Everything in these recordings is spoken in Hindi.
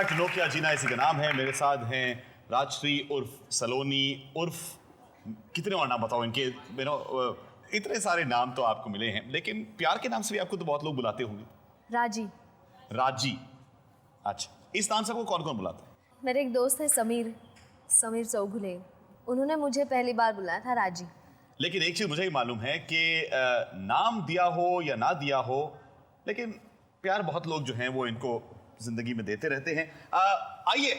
बैक टू नोकिया, जीना इसी का नाम है। मेरे साथ हैं राजश्री उर्फ सलोनी उर्फ कितने और नाम बताओ इनके, इतने सारे नाम तो आपको मिले हैं, लेकिन प्यार के नाम से भी आपको तो बहुत लोग बुलाते होंगे। राजी। राजी, अच्छा, इस नाम से आपको कौन कौन बुलाता है? मेरे एक दोस्त है समीर चौगुले, उन्होंने मुझे पहली बार बुलाया था राजी। लेकिन एक चीज मुझे ही मालूम है कि नाम दिया हो या ना दिया हो, लेकिन प्यार बहुत लोग जो हैं वो इनको जिंदगी में देते रहते हैं। आइए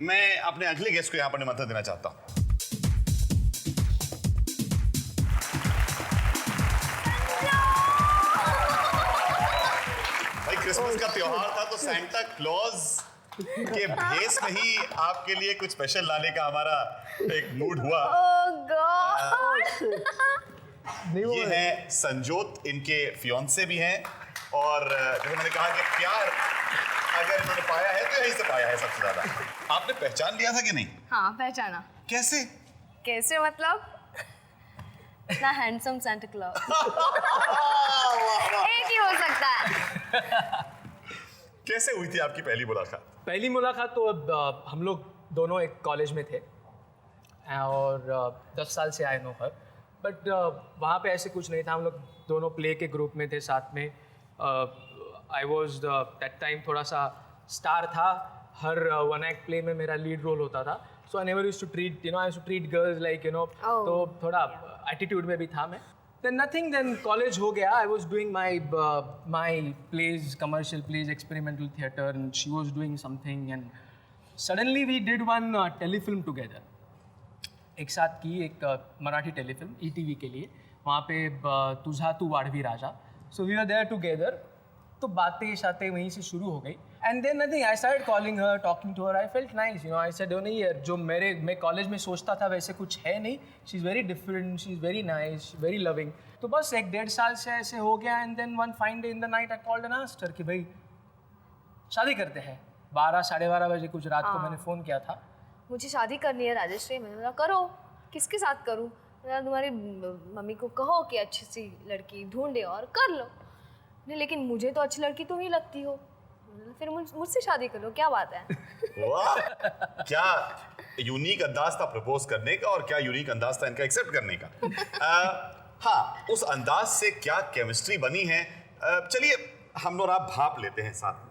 मैं अपने अगले गेस्ट को यहाँ पर निमंत्रण देना चाहता हूँ। भाई क्रिसमस का त्योहार था तो सैंटा क्लॉज के भेस में ही आपके लिए कुछ स्पेशल लाने का हमारा एक मूड हुआ। ओह गॉड। ये है संजोत, इनके फियांसे भी हैं, और जैसे मैंने कहा कि प्यार अगर इन्होंने पाया है तो यहीं से पाया है सबसे ज्यादा। आपने पहचान लिया था कि नहीं? हाँ पहचाना। कैसे? कैसे मतलब? इतना हैंडसम सैंटा क्लॉज एक ही हो सकता है। कैसे हुई थी आपकी पहली मुलाकात? पहली मुलाकात तो अब हम लोग दोनों एक कॉलेज में थे और 10 साल से आई नो हर, बट वहाँ पे ऐसे कुछ नहीं था। हम लोग दोनों प्ले के ग्रुप में थे साथ में। आई वॉज दैट टाइम थोड़ा सा स्टार था, हर वन एक्ट प्ले में मेरा लीड रोल होता था। So I never used to treat I used to treat girls like तो थोड़ा एटीट्यूड में भी था मैं। Then nothing, then college हो गया. I was doing my plays, commercial plays, experimental theatre, and she was doing something, and suddenly we did one telefilm together. एक साथ की एक मराठी टेलीफिल्म ETV के लिए, वहाँ पे तुझा तू वाढवी राजा. So we were there together. तो बातें शातें वहीं से शुरू हो गई. And then nothing, I started calling her, talking to her. I felt nice, I said, oh नहीं यार, जो मैं कॉलेज में सोचता था वैसे कुछ है नहीं. She's very different, she's very nice, very loving. तो बस 1-1.5 साल से ऐसे हो गया. And then one fine day in the night I called and asked her कि भाई शादी करते हैं. 12-12:30 बजे कुछ रात को मैंने फ़ोन किया था. मुझे शादी करनी है राजश्री। मैंने बोला करो, किसके साथ करूँ? तुम्हारी मम्मी को कहो कि अच्छी सी लड़की ढूंढे और कर लो। नहीं लेकिन मुझे तो अच्छी लड़की तुम ही लगती हो, फिर मुझसे शादी कर लो, क्या बात है? वाह, क्या यूनिक अंदाज था प्रपोज करने का, और क्या यूनिक अंदाज था इनका एक्सेप्ट करने का। हाँ, उस अंदाज से क्या केमिस्ट्री बनी है, चलिए हम लोग आप भाप लेते हैं साथ में।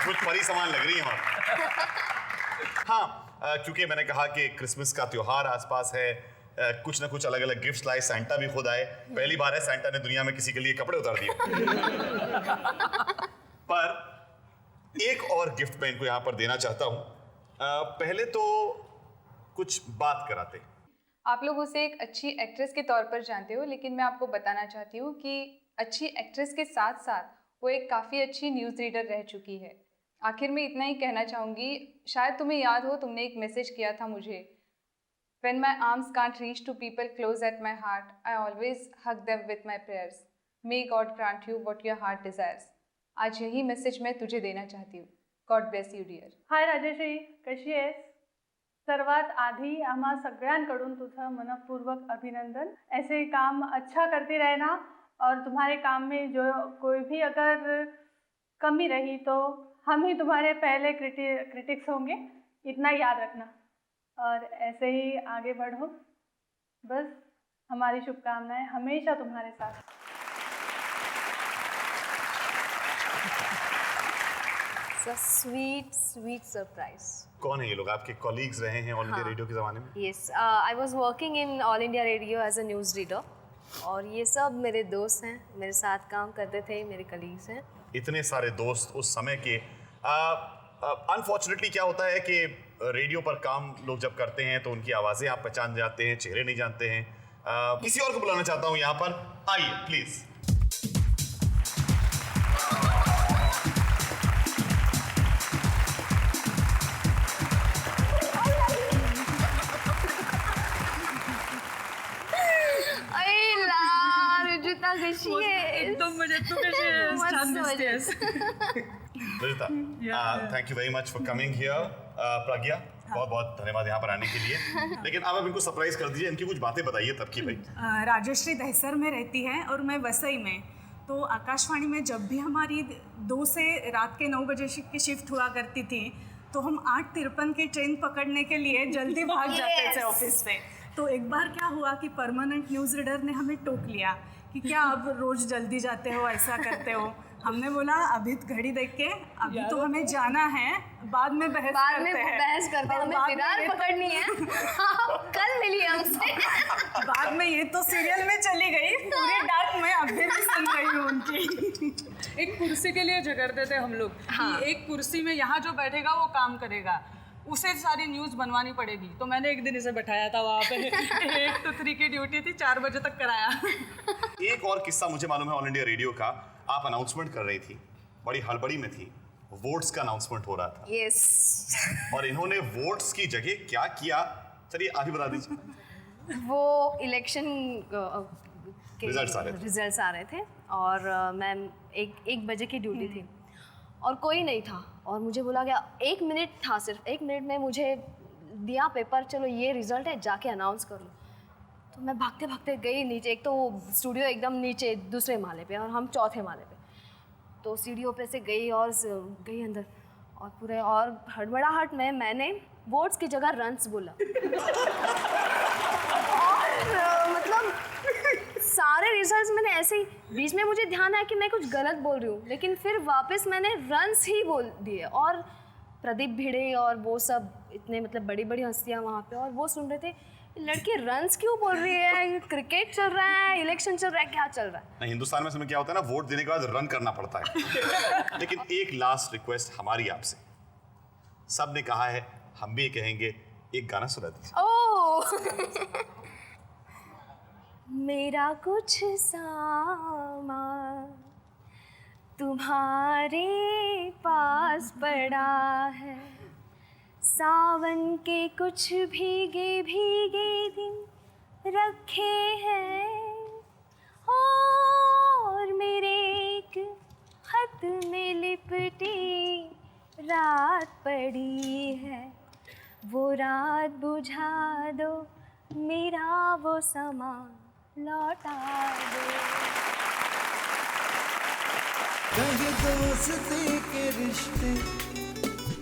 कुछ परी समान लग रही है वहाँ। हाँ, क्योंकि मैंने कहा कि क्रिसमस का त्योहार आसपास है, कुछ ना कुछ अलग अलग गिफ्ट्स लाए, सैंटा भी खुद आए। पहली बार है सैंटा ने दुनिया में किसी के लिए कपड़े उतार दिए। पर एक और गिफ्ट मैं इनको यहाँ पर देना चाहता हूँ। पहले तो कुछ बात कराते। आप लोग उसे एक अच्छी एक्ट्रेस के तौर पर जानते हो, लेकिन मैं आपको बताना चाहती हूँ कि अच्छी एक्ट्रेस के साथ साथ वो एक काफ़ी अच्छी न्यूज़ रीडर रह चुकी है। आखिर में इतना ही कहना चाहूँगी, शायद तुम्हें याद हो, तुमने एक मैसेज किया था मुझे, When my arms can't reach to people close at my heart, I always hug them with my prayers. May God grant you what your heart desires. आज यही मैसेज मैं तुझे देना चाहती हूँ. God bless you dear. हाय राजश्री, कशी आहेस? सर्वात आधी आम्हा सगळ्यांकडून तुझं मनपूर्वक अभिनंदन. ऐसे काम अच्छा करते रहना, और तुम्हारे काम में जो कोई भी अगर कमी रही तो हम ही तुम्हारे पहले क्रिटिक्स होंगे, इतना याद रखना, और ऐसे ही आगे बढ़ो. बस हमारी शुभकामनाएं हमेशा तुम्हारे साथ. Sweet sweet surprise. कौन है ये लोग? आपके कॉलीग्स रहे हैं ऑल इंडिया रेडियो के ज़माने में? Yes, I was working in All India Radio as a news reader, और ये सब मेरे दोस्त हैं, मेरे साथ काम करते थे, मेरे कलीग्स हैं. इतने सारे दोस्त उस समय के। अनफॉर्चुनेटली क्या होता है कि रेडियो पर काम लोग जब करते हैं तो उनकी आवाज़ें आप पहचान जाते हैं, चेहरे नहीं जानते हैं। किसी और को बुलाना चाहता हूँ यहाँ पर, आइए प्लीज। कशी आहे? एकदम म्हणजे तू कशी आहेस? छान दिसतेस. Rajita, thank you very much for coming here. Pragya, बहुत बहुत धन्यवाद यहाँ पर आने के लिए। लेकिन अब आप इनको सरप्राइज कर दीजिए, इनकी कुछ बातें बताइए तब की भाई। राजश्री दहसर में रहती है और मैं वसई में। तो आकाशवाणी में जब भी हमारी 2 से रात के 9 बजे की शिफ्ट हुआ करती थी, तो हम 8:53 की ट्रेन पकड़ने के लिए जल्दी भाग जाते थे ऑफिस से। तो एक बार क्या हुआ कि परमानेंट न्यूज़ रीडर ने हमें टोक लिया कि क्या अब रोज़ जल्दी जाते हो, ऐसा करते हो। हमने बोला अभी घड़ी देख के अभी तो हमें जाना है, बाद में बहस करते हैं। हमें फिरार पकड़नी है। कल मिली हमसे। बाद में ये तो सीरियल में चली गई, पूरी डांट मैं अभी भी सुन रही हूँ उनकी। एक कुर्सी के लिए झगड़ते थे हम लोग कि एक कुर्सी में यहाँ जो बैठेगा वो काम करेगा, उसे सारी न्यूज़ बनवानी पड़ेगी। तो मैंने एक दिन इसे बैठाया था वहाँ पे 8 to 3 की ड्यूटी थी, 4 बजे तक कराया। एक और किस्सा मुझे मालूम है ऑल इंडिया रेडियो का, आप अनाउंसमेंट कर रही थी, बड़ी हड़बड़ी में थी, वोट्स का अनाउंसमेंट हो रहा था। यस। और इन्होंने वोट्स की जगह क्या किया, चलिए आप ही बता दीजिए। वो इलेक्शन के रिजल्ट्स आ रहे थे और मैं 1 बजे की ड्यूटी थी और कोई नहीं था और मुझे बोला गया 1 मिनट था, सिर्फ 1 मिनट में मुझे दिया पेपर, चलो ये रिजल्ट है, जाके अनाउंस कर लो। तो मैं भागते भागते गई नीचे। एक तो स्टूडियो एकदम नीचे दूसरे माले पे और हम चौथे माले पे। तो सीढ़ियों पे से गई और गई अंदर और पूरे और हड़बड़ाहट में मैंने वोट्स की जगह रन्स बोला। और मतलब सारे रिजल्ट्स मैंने ऐसे ही, बीच में मुझे ध्यान आया कि मैं कुछ गलत बोल रही हूँ, लेकिन फिर वापस मैंने रन्स ही बोल दिए। और प्रदीप भिड़े और वो सब इतने मतलब बड़ी बड़ी हस्तियाँ वहाँ पे, और वो सुन रहे थे लड़की रन्स क्यों बोल रही है, क्रिकेट चल रहा है, इलेक्शन चल रहा है, क्या चल रहा है। नहीं, हिंदुस्तान में समय क्या होता है ना, वोट देने के बाद रन करना पड़ता है। लेकिन एक लास्ट रिक्वेस्ट हमारी आपसे, सब ने कहा है, हम भी कहेंगे, एक गाना सुना दीजिए। ओह मेरा कुछ सामान तुम्हारे पास पड़ा है, सावन के कुछ भीगे भीगे दिन रखे हैं, और मेरे एक खत में लिपटी रात पड़ी है, वो रात बुझा दो, मेरा वो समा लौटा दो। कहीं दोस्ती के रिश्ते,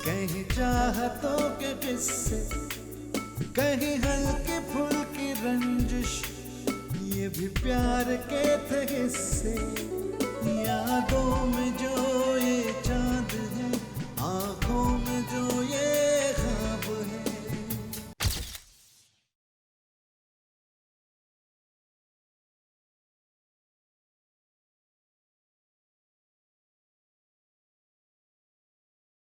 कहीं चाहतों के किस्से, कहीं हल्की फुल्की रंजिश, ये भी प्यार के थे हिस्से। यादों में जो